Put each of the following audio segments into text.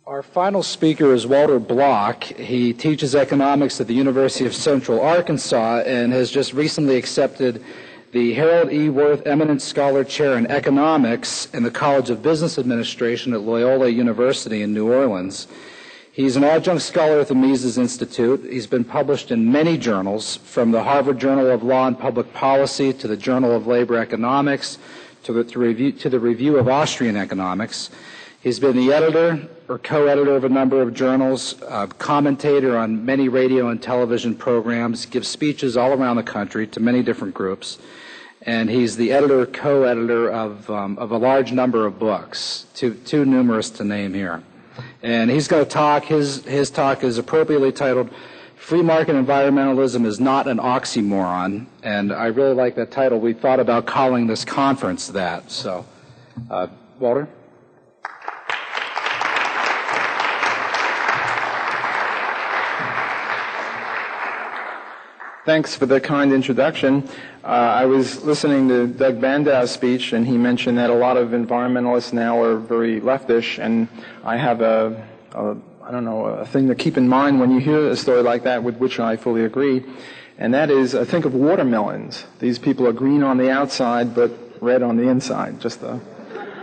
Our final speaker is Walter Block. He teaches economics at the University of Central Arkansas and has just recently accepted the Harold E. Wirth Eminent Scholar Chair in Economics in the College of Business Administration at Loyola University in New Orleans. He's an adjunct scholar at the Mises Institute. He's been published in many journals, from the Harvard Journal of Law and Public Policy to the Journal of Labor Economics to the Review of Austrian Economics. He's been the editor or co-editor of a number of journals, commentator on many radio and television programs, gives speeches all around the country to many different groups, and he's the editor, co-editor of a large number of books, too numerous to name here. And he's going to talk. His talk is appropriately titled "Free Market Environmentalism is Not an Oxymoron," and I really like that title. We thought about calling this conference that. So, Walter. Thanks for the kind introduction. I was listening to Doug Bandau's speech, and he mentioned that a lot of environmentalists now are very leftish, and I have a thing to keep in mind when you hear a story like that, with which I fully agree, and that is, think of watermelons. These people are green on the outside, but red on the inside, just a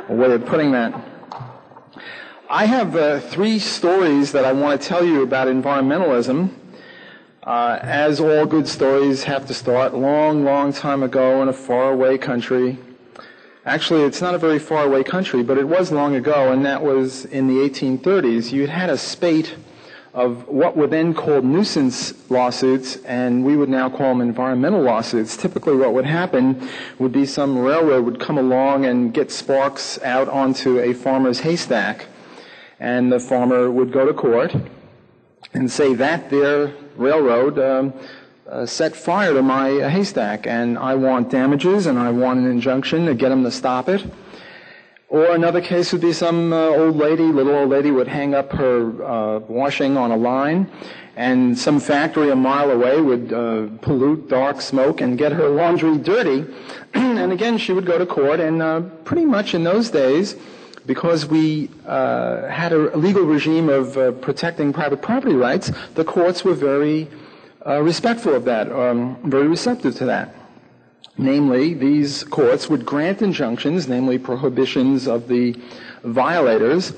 way of putting that. I have 3 stories that I want to tell you about environmentalism. As all good stories have to start, long time ago in a faraway country. Actually, it's not a very faraway country, but it was long ago, and that was in the 1830s. You had a spate of what were then called nuisance lawsuits, and we would now call them environmental lawsuits. Typically what would happen would be some railroad would come along and get sparks out onto a farmer's haystack, and the farmer would go to court and say that their railroad set fire to my haystack, and I want damages, and I want an injunction to get them to stop it. Or another case would be some little old lady would hang up her washing on a line, and some factory a mile away would pollute, dark smoke, and get her laundry dirty. And again, she would go to court, and pretty much in those days, because we had a legal regime of protecting private property rights, the courts were very respectful of that, very receptive to that. Namely, these courts would grant injunctions, namely prohibitions of the violators,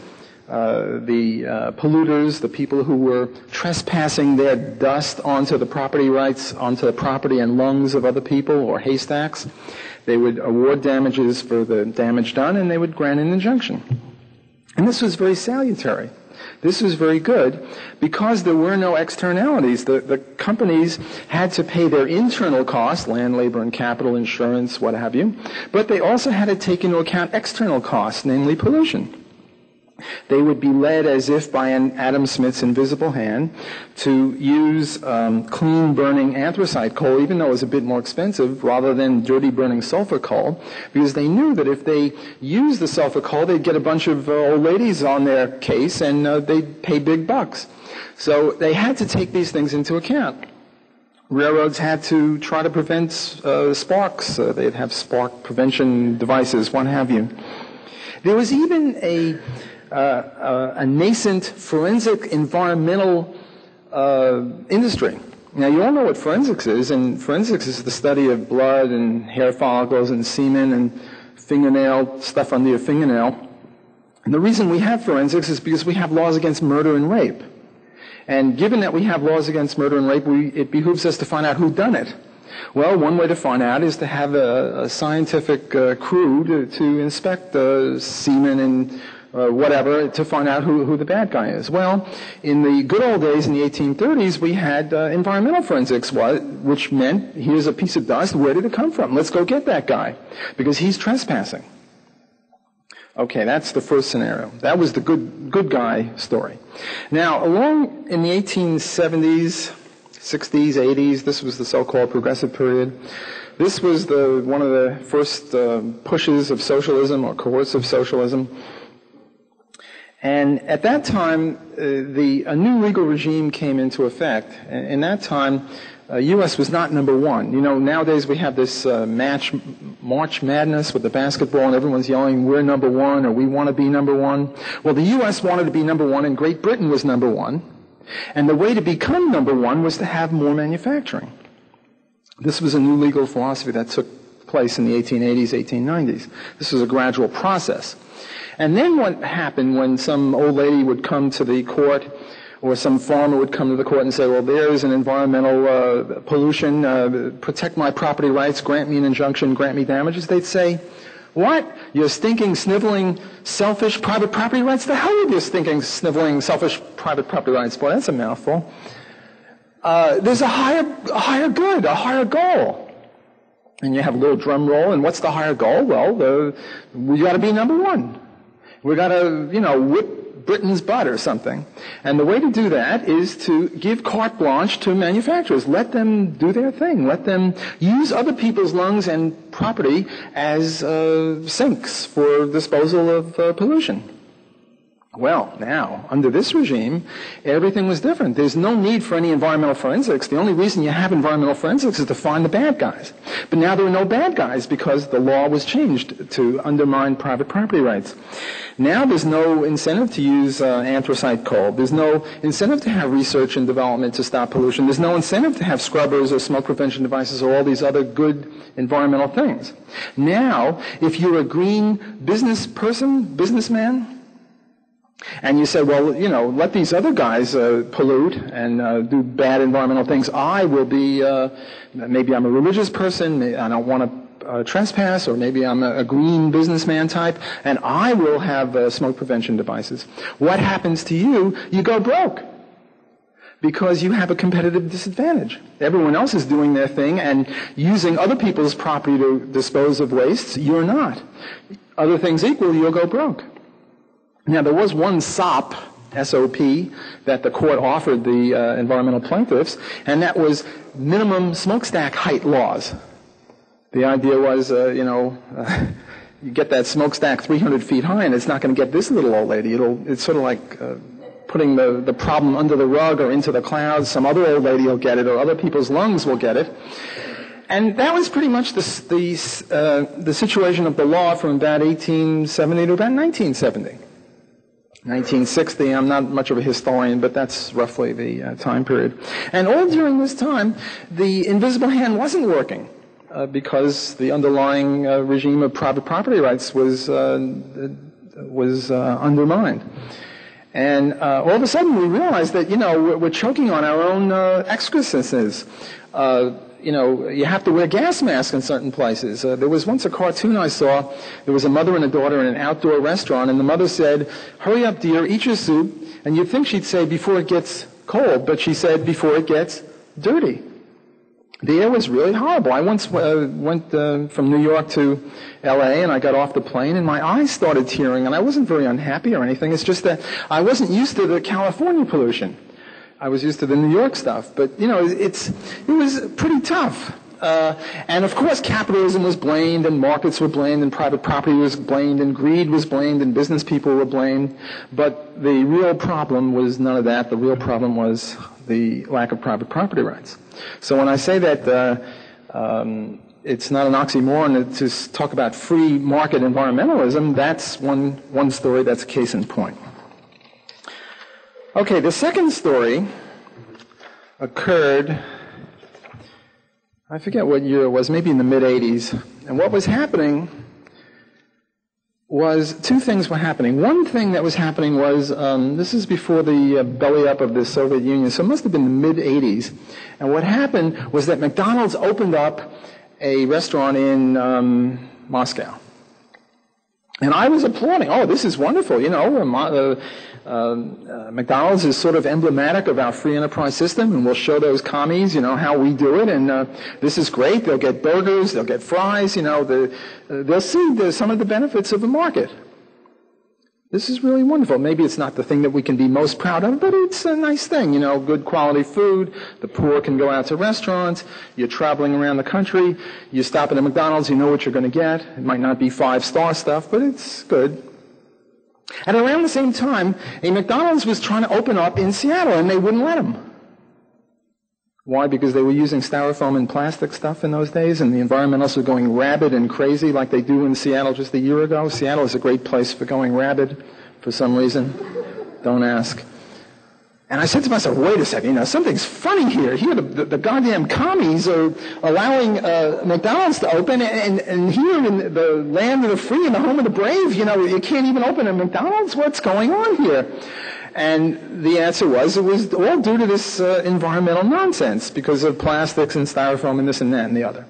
the polluters, the people who were trespassing their dust onto the property rights, onto the property and lungs of other people, or haystacks. They would award damages for the damage done, and they would grant an injunction. And this was very salutary. This was very good because there were no externalities. The companies had to pay their internal costs, land, labor, and capital, insurance, what have you, but they also had to take into account external costs, namely pollution. They would be led as if by an Adam Smith's invisible hand to use clean burning anthracite coal, even though it was a bit more expensive, rather than dirty burning sulfur coal, because they knew that if they used the sulfur coal, they'd get a bunch of old ladies on their case, and they'd pay big bucks. So they had to take these things into account. Railroads had to try to prevent sparks. They'd have spark prevention devices, what have you. There was even a nascent forensic environmental industry. Now, you all know what forensics is, and forensics is the study of blood and hair follicles and semen and fingernail, stuff under your fingernail. And the reason we have forensics is because we have laws against murder and rape. And given that we have laws against murder and rape, it behooves us to find out who done it. Well, one way to find out is to have a scientific crew to inspect semen and whatever, to find out who the bad guy is. Well, in the good old days, in the 1830s, we had environmental forensics, which meant, here's a piece of dust, where did it come from? Let's go get that guy, because he's trespassing. Okay, that's the first scenario. That was the good guy story. Now, along in the 1870s, 60s, 80s, this was the so-called progressive period. This was one of the first pushes of socialism, or coercive socialism. And at that time, a new legal regime came into effect. And in that time, U.S. was not number one. You know, nowadays we have this March Madness with the basketball, and everyone's yelling, we're number one, or we want to be number one. Well, the U.S. wanted to be number one, and Great Britain was number one. And the way to become number one was to have more manufacturing. This was a new legal philosophy that took place in the 1880s, 1890s. This was a gradual process. And then what happened when some old lady would come to the court, or some farmer would come to the court and say, well, there's an environmental pollution, protect my property rights, grant me an injunction, grant me damages, they'd say, what? Your stinking, sniveling, selfish private property rights? The hell with your stinking, sniveling, selfish private property rights? Boy, that's a mouthful. There's a higher good, a higher goal. And you have a little drum roll, and what's the higher goal? Well, we got to be number one. We got to, whip Britain's butt or something. And the way to do that is to give carte blanche to manufacturers. Let them do their thing. Let them use other people's lungs and property as sinks for disposal of pollution. Well, now, under this regime, everything was different. There's no need for any environmental forensics. The only reason you have environmental forensics is to find the bad guys. But now there are no bad guys because the law was changed to undermine private property rights. Now there's no incentive to use anthracite coal. There's no incentive to have research and development to stop pollution. There's no incentive to have scrubbers or smoke prevention devices or all these other good environmental things. Now, if you're a green businessman, and you say, well, let these other guys pollute and do bad environmental things. I will be, maybe I'm a religious person, I don't want to trespass, or maybe I'm a green businessman type, and I will have smoke prevention devices. What happens to you? You go broke. Because you have a competitive disadvantage. Everyone else is doing their thing and using other people's property to dispose of wastes. You're not. Other things equal, you'll go broke. Now, there was one SOP, S-O-P, that the court offered the environmental plaintiffs, and that was minimum smokestack height laws. The idea was, you get that smokestack 300 feet high, and it's not going to get this little old lady. It's sort of like putting the problem under the rug or into the clouds. Some other old lady will get it, or other people's lungs will get it. And that was pretty much the situation of the law from about 1870 to about 1970. 1960, I'm not much of a historian, but that's roughly the time period. And all during this time, the invisible hand wasn't working because the underlying regime of private property rights was undermined. And all of a sudden we realized that, we're choking on our own excrescences. You have to wear gas masks in certain places. There was once a cartoon I saw. There was a mother and a daughter in an outdoor restaurant, and the mother said, hurry up, dear, eat your soup. And you'd think she'd say, before it gets cold, but she said, before it gets dirty. The air was really horrible. I once went from New York to L.A., and I got off the plane, and my eyes started tearing, and I wasn't very unhappy or anything. It's just that I wasn't used to the California pollution. I was used to the New York stuff, but it was pretty tough. And of course, capitalism was blamed, and markets were blamed, and private property was blamed, and greed was blamed, and business people were blamed. But the real problem was none of that. The real problem was the lack of private property rights. So when I say that it's not an oxymoron to talk about free market environmentalism, that's one story. That's a case in point. Okay, the second story occurred, I forget what year it was, maybe in the mid-'80s. And what was happening was, two things were happening. One thing that was happening was, this is before the belly-up of the Soviet Union, so it must have been the mid-'80s. And what happened was that McDonald's opened up a restaurant in Moscow. And I was applauding. Oh, this is wonderful. McDonald's is sort of emblematic of our free enterprise system, and we'll show those commies, how we do it. And this is great. They'll get burgers. They'll get fries. They'll see some of the benefits of the market. This is really wonderful. Maybe it's not the thing that we can be most proud of, but it's a nice thing. Good quality food. The poor can go out to restaurants. You're traveling around the country. You stop at a McDonald's. You know what you're going to get. It might not be 5-star stuff, but it's good. And around the same time, a McDonald's was trying to open up in Seattle, and they wouldn't let them. Why? Because they were using styrofoam and plastic stuff in those days, and the environmentalists were going rabid and crazy like they do in Seattle just a year ago. Seattle is a great place for going rabid for some reason. Don't ask. And I said to myself, wait a second, something's funny here. Here the goddamn commies are allowing McDonald's to open, and here in the land of the free and the home of the brave, you can't even open a McDonald's? What's going on here? And the answer was, it was all due to this environmental nonsense because of plastics and styrofoam and this and that and the other.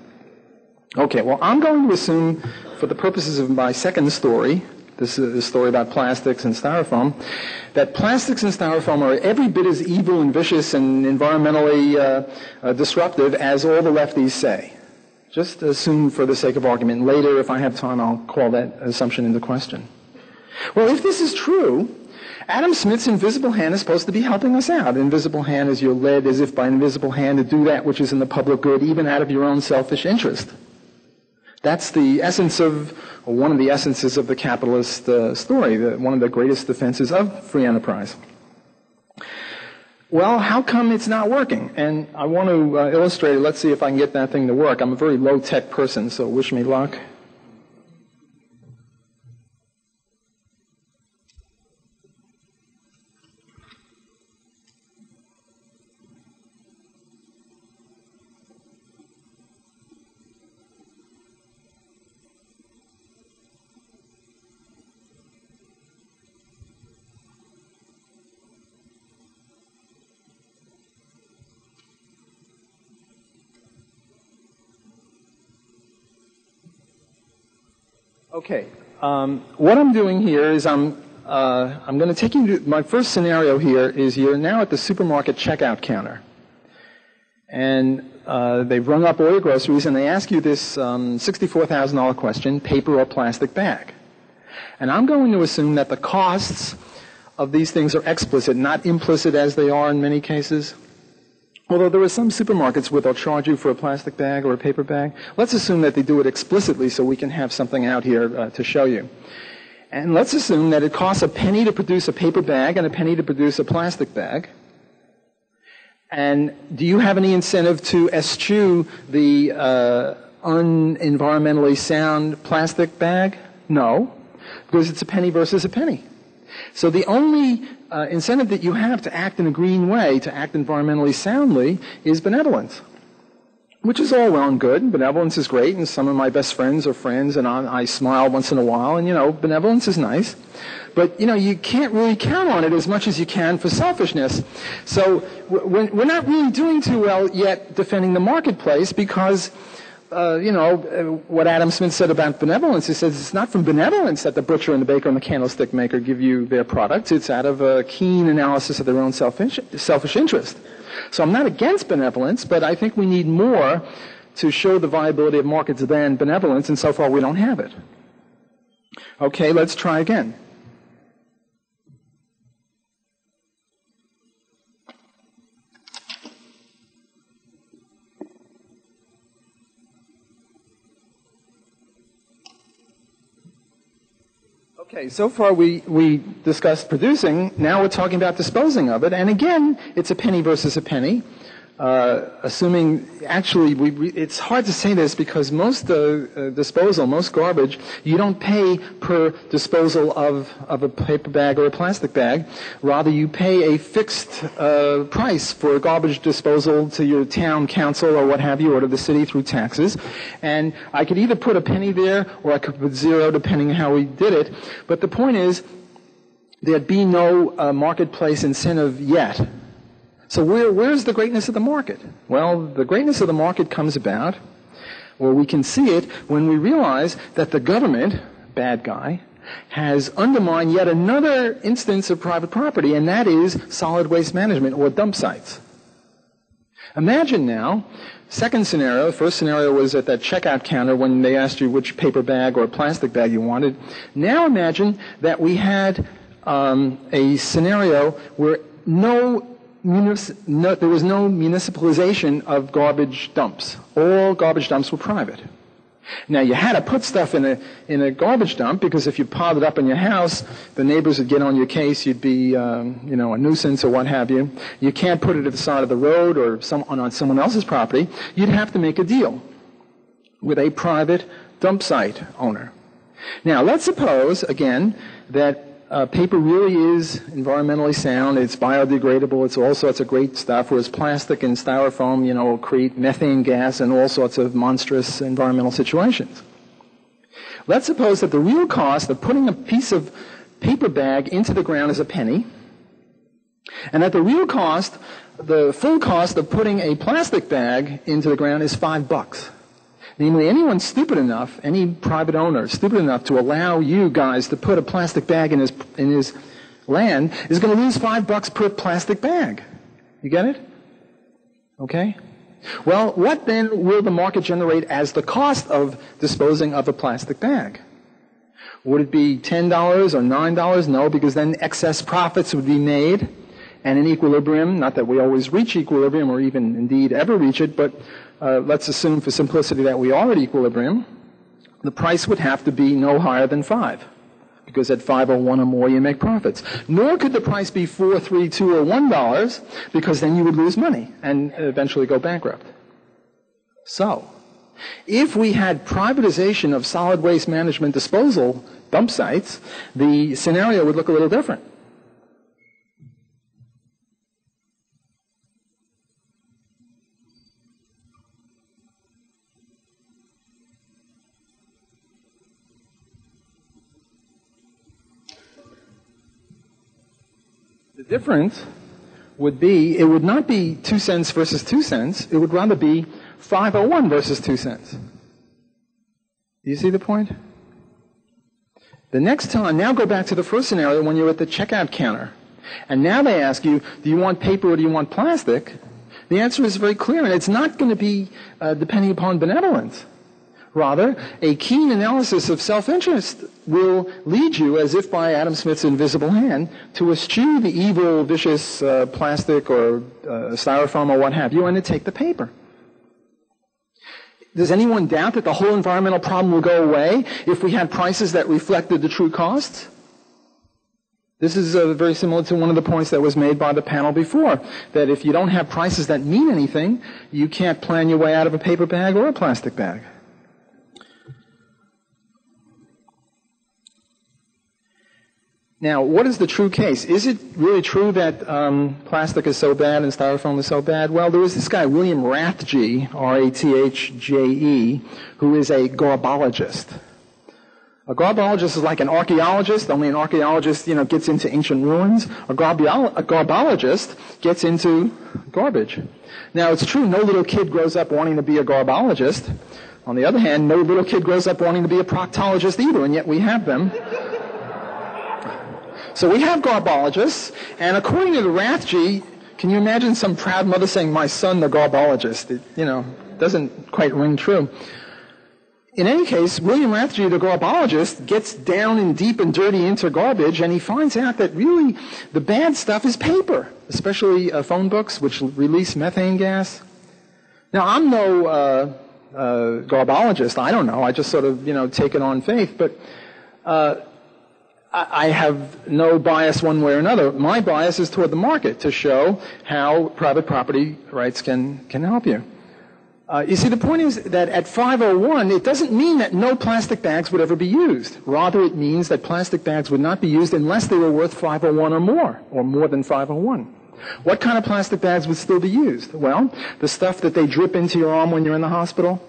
Okay, well, I'm going to assume, for the purposes of my second story, this is a story about plastics and styrofoam, that plastics and styrofoam are every bit as evil and vicious and environmentally disruptive as all the lefties say. Just assume for the sake of argument. Later, if I have time, I'll call that assumption into question. Well, if this is true, Adam Smith's invisible hand is supposed to be helping us out. Invisible hand is you're led as if by an invisible hand to do that which is in the public good, even out of your own selfish interest. That's the essence of, or one of the essences of the capitalist story, one of the greatest defenses of free enterprise. Well, how come it's not working? And I want to illustrate it. Let's see if I can get that thing to work. I'm a very low-tech person, so wish me luck. Okay, what I'm doing here is I'm going to take you to, my first scenario here is you're now at the supermarket checkout counter. And they've rung up all your groceries and they ask you this $64,000 question, paper or plastic bag. And I'm going to assume that the costs of these things are explicit, not implicit as they are in many cases. Although there are some supermarkets where they'll charge you for a plastic bag or a paper bag. Let's assume that they do it explicitly so we can have something out here to show you. And let's assume that it costs a penny to produce a paper bag and a penny to produce a plastic bag. And do you have any incentive to eschew the unenvironmentally sound plastic bag? No, because it's a penny versus a penny. So the only incentive that you have to act in a green way, to act environmentally soundly, is benevolence, which is all well and good. Benevolence is great, and some of my best friends are friends, and I smile once in a while, and, benevolence is nice. But, you can't really count on it as much as you can for selfishness. So we're not really doing too well yet defending the marketplace because what Adam Smith said about benevolence, he says it's not from benevolence that the butcher and the baker and the candlestick maker give you their products. It's out of a keen analysis of their own selfish interest. So I'm not against benevolence, but I think we need more to show the viability of markets than benevolence, and so far we don't have it. Okay, let's try again. Okay, so far we discussed producing. Now we're talking about disposing of it. And again, it's a penny versus a penny. Assuming, actually, it's hard to say this because most disposal, most garbage, you don't pay per disposal of a paper bag or a plastic bag. Rather, you pay a fixed price for garbage disposal to your town council or what have you, or to the city through taxes. And I could either put a penny there or I could put zero, depending on how we did it. But the point is, there'd be no marketplace incentive yet. So where's the greatness of the market? Well, the greatness of the market comes about, or we can see it when we realize that the government, bad guy, has undermined yet another instance of private property, and that is solid waste management or dump sites. Imagine now, second scenario, the first scenario was at that checkout counter when they asked you which paper bag or plastic bag you wanted. Now imagine that we had a scenario where there was no municipalization of garbage dumps. All garbage dumps were private. Now, you had to put stuff in a garbage dump, because if you piled it up in your house, the neighbors would get on your case. You'd be, a nuisance or what have you. You can't put it at the side of the road or on someone else's property. You'd have to make a deal with a private dump site owner. Now, let's suppose, again, that paper really is environmentally sound. It's biodegradable. It's all sorts of great stuff, whereas plastic and styrofoam, will create methane gas and all sorts of monstrous environmental situations. Let's suppose that the real cost of putting a piece of paper bag into the ground is a penny, and that the real cost, the full cost of putting a plastic bag into the ground is $5. Namely, anyone stupid enough, any private owner stupid enough to allow you guys to put a plastic bag in his land is going to lose $5 per plastic bag. You get it? Okay? Well, what then will the market generate as the cost of disposing of a plastic bag? Would it be $10 or $9? No, because then excess profits would be made, and in equilibrium, not that we always reach equilibrium or even indeed ever reach it, but let's assume for simplicity that we are at equilibrium, the price would have to be no higher than 5, because at 5 or 1 or more you make profits. Nor could the price be 4, 3, 2, or $1, because then you would lose money and eventually go bankrupt. So, if we had privatization of solid waste management disposal dump sites, the scenario would look a little different. The difference would be, it would not be 2 cents versus 2 cents. It would rather be 501 versus 2 cents. Do you see the point? The next time, now go back to the first scenario when you're at the checkout counter. And now they ask you, do you want paper or do you want plastic? The answer is very clear, and it's not going to be depending upon benevolence. Rather, a keen analysis of self-interest will lead you, as if by Adam Smith's invisible hand, to eschew the evil, vicious plastic or styrofoam or what have you, and to take the paper. Does anyone doubt that the whole environmental problem will go away if we had prices that reflected the true costs? This is very similar to one of the points that was made by the panel before, that if you don't have prices that mean anything, you can't plan your way out of a paper bag or a plastic bag. Now, what is the true case? Is it really true that plastic is so bad and styrofoam is so bad? Well, there was this guy, William Rathje, R-A-T-H-J-E, who is a garbologist. A garbologist is like an archaeologist, only an archaeologist, gets into ancient ruins. A garbologist gets into garbage. Now, it's true, no little kid grows up wanting to be a garbologist. On the other hand, no little kid grows up wanting to be a proctologist either, and yet we have them. So we have garbologists, and according to the Rathje, can you imagine some proud mother saying, "My son, the garbologist"? It, doesn't quite ring true. In any case, William Rathje, the garbologist, gets down and deep and dirty into garbage, and he finds out that really the bad stuff is paper, especially phone books, which release methane gas. Now, I'm no garbologist. I don't know. I just sort of, take it on faith, but I have no bias one way or another. My bias is toward the market to show how private property rights can help you. You see, the point is that at 501, it doesn't mean that no plastic bags would ever be used. Rather, it means that plastic bags would not be used unless they were worth 501 or more than 501. What kind of plastic bags would still be used? Well, the stuff that they drip into your arm when you're in the hospital.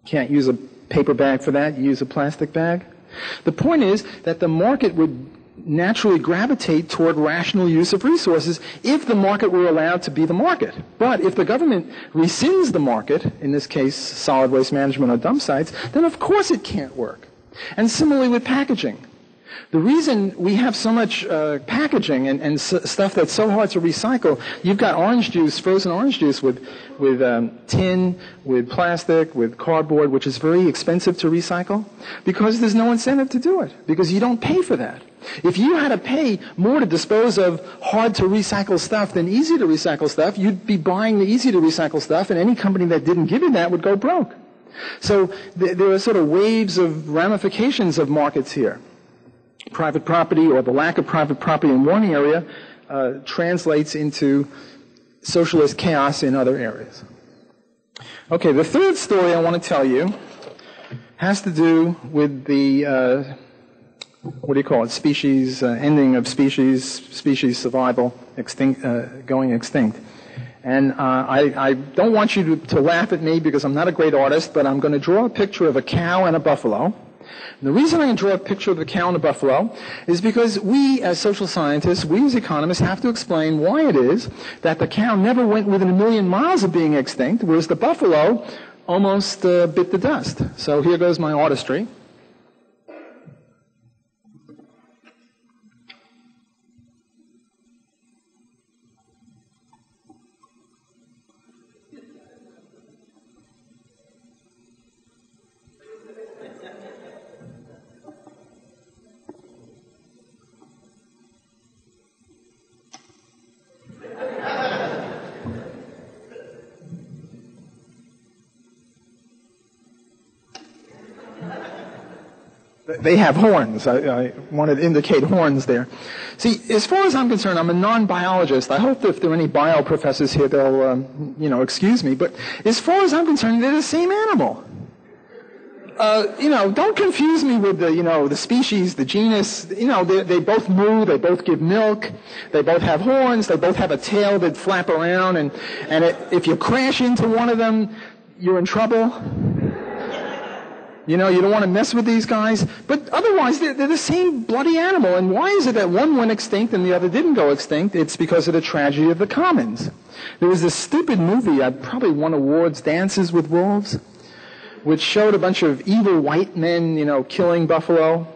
Can't use a paper bag for that. You use a plastic bag. The point is that the market would naturally gravitate toward rational use of resources if the market were allowed to be the market. But if the government rescinds the market, in this case solid waste management or dump sites, then of course it can't work. And similarly with packaging. The reason we have so much packaging and stuff that's so hard to recycle, you've got orange juice, frozen orange juice with tin, with plastic, with cardboard, which is very expensive to recycle, because there's no incentive to do it, because you don't pay for that. If you had to pay more to dispose of hard-to-recycle stuff than easy-to-recycle stuff, you'd be buying the easy-to-recycle stuff, and any company that didn't give you that would go broke. So there are sort of waves of ramifications of markets here. Private property, or the lack of private property in one area, translates into socialist chaos in other areas. Okay, the third story I want to tell you has to do with the species, ending of species survival, going extinct. And I don't want you to laugh at me because I'm not a great artist, but I'm going to draw a picture of a cow and a buffalo. And the reason I can draw a picture of the cow and the buffalo is because we, as social scientists, we as economists, have to explain why it is that the cow never went within 1 million miles of being extinct, whereas the buffalo almost bit the dust. So here goes my artistry. They have horns. I wanted to indicate horns there. See, as far as I'm concerned, I'm a non-biologist. I hope that if there are any bio professors here, they'll, excuse me. But as far as I'm concerned, they're the same animal. Don't confuse me with the species, the genus. They both moo, they both give milk, they both have horns, they both have a tail that flap around, and if you crash into one of them, you're in trouble. You don't want to mess with these guys. But otherwise, they're the same bloody animal. And why is it that one went extinct and the other didn't go extinct? It's because of the tragedy of the commons. There was this stupid movie, I probably won awards, Dances with Wolves, which showed a bunch of evil white men, killing buffalo.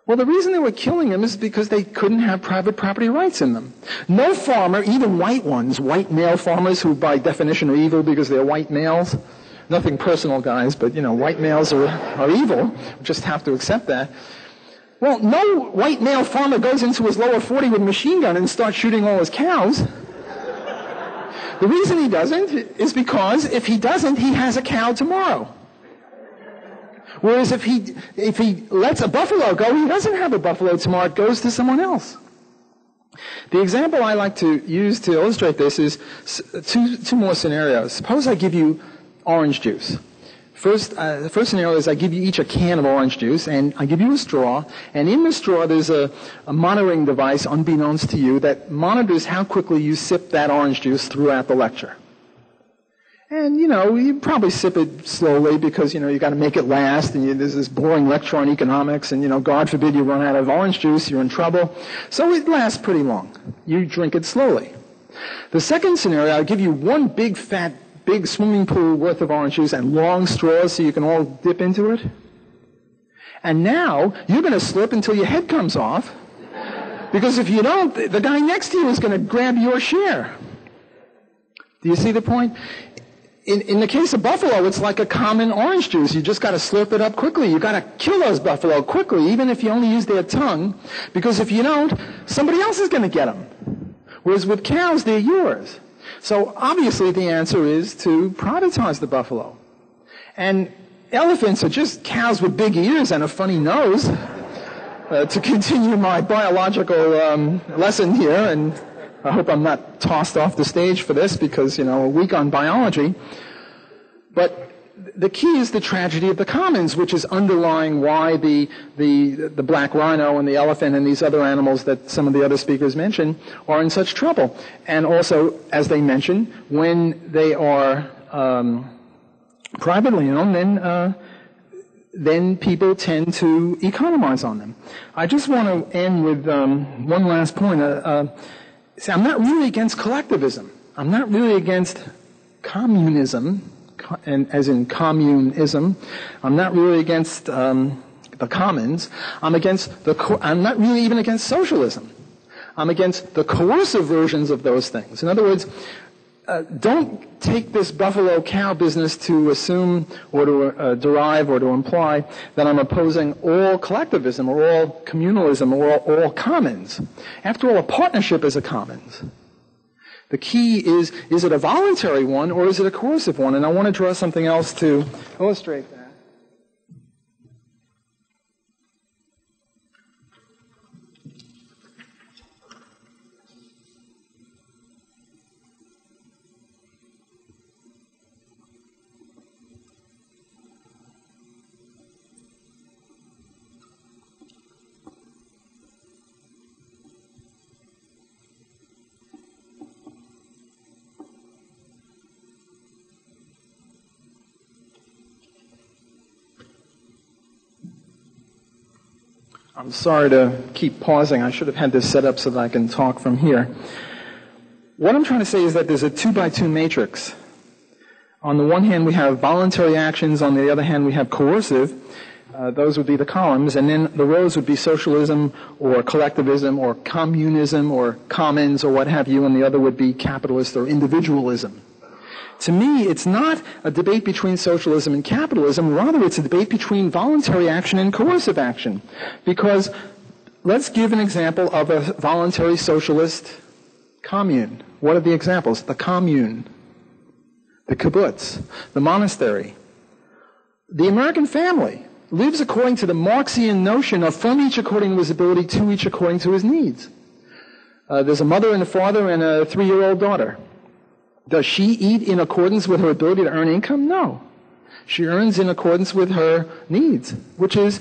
Well, the reason they were killing them is because they couldn't have private property rights in them. No farmer, even white ones, white male farmers who by definition are evil because they're white males. Nothing personal, guys, but, white males are evil. We just have to accept that. Well, no white male farmer goes into his lower 40 with a machine gun and starts shooting all his cows. The reason he doesn't is because if he doesn't, he has a cow tomorrow. Whereas if he lets a buffalo go, he doesn't have a buffalo tomorrow. It goes to someone else. The example I like to use to illustrate this is two more scenarios. Suppose I give you orange juice. The first scenario is I give you each a can of orange juice, and I give you a straw, and in the straw there's a monitoring device, unbeknownst to you, that monitors how quickly you sip that orange juice throughout the lecture. And, you probably sip it slowly because, you got to make it last, and there's this boring lecture on economics, and, God forbid you run out of orange juice, you're in trouble. So it lasts pretty long. You drink it slowly. The second scenario, I'll give you one big swimming pool worth of orange juice and long straws so you can all dip into it. And now, you're going to slip until your head comes off, because if you don't, the guy next to you is going to grab your share. Do you see the point? In the case of buffalo, it's like a common orange juice. You just got to slurp it up quickly. You got to kill those buffalo quickly, even if you only use their tongue, because if you don't, somebody else is going to get them. Whereas with cows, they're yours. So obviously the answer is to privatize the buffalo. And elephants are just cows with big ears and a funny nose. To continue my biological lesson here, and I hope I'm not tossed off the stage for this because, we're weak on biology. But the key is the tragedy of the commons, which is underlying why the black rhino and the elephant and these other animals that some of the other speakers mentioned are in such trouble. And also, as they mentioned, when they are privately owned, then people tend to economize on them. I just want to end with one last point. See, I'm not really against collectivism. I'm not really against communism, and as in communism. I'm not really against the commons. I'm not really even against socialism. I'm against the coercive versions of those things. In other words, don't take this buffalo cow business to assume or to derive or to imply that I'm opposing all collectivism or all communalism or all commons. After all, a partnership is a commons. The key is it a voluntary one or is it a coercive one? And I want to draw something else to illustrate that. I'm sorry to keep pausing. I should have had this set up so that I can talk from here. What I'm trying to say is that there's a 2-by-2 matrix. On the one hand, we have voluntary actions. On the other hand, we have coercive. Those would be the columns. And then the rows would be socialism or collectivism or communism or commons or what have you. And the other would be capitalist or individualism. To me, it's not a debate between socialism and capitalism. Rather, it's a debate between voluntary action and coercive action. Because let's give an example of a voluntary socialist commune. What are the examples? The commune, the kibbutz, the monastery. The American family lives according to the Marxian notion of from each according to his ability, to each according to his needs. There's a mother and a father and a 3-year-old daughter. Does she eat in accordance with her ability to earn income? No. She earns in accordance with her needs, which is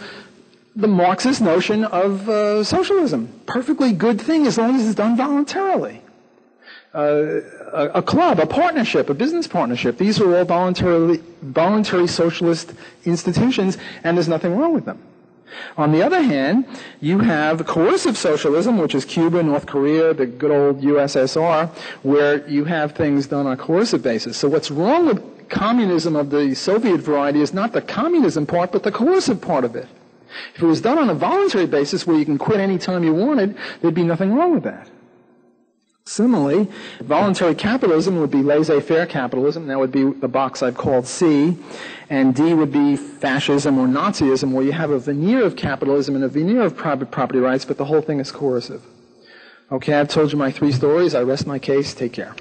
the Marxist notion of socialism. Perfectly good thing as long as it's done voluntarily. A club, a partnership, a business partnership, these are all voluntary socialist institutions, and there's nothing wrong with them. On the other hand, you have coercive socialism, which is Cuba, North Korea, the good old USSR, where you have things done on a coercive basis. So what's wrong with communism of the Soviet variety is not the communism part, but the coercive part of it. If it was done on a voluntary basis where you can quit any time you wanted, there'd be nothing wrong with that. Similarly, voluntary capitalism would be laissez-faire capitalism. That would be the box I've called C. And D would be fascism or Nazism, where you have a veneer of capitalism and a veneer of private property rights, but the whole thing is coercive. Okay, I've told you my 3 stories. I rest my case. Take care.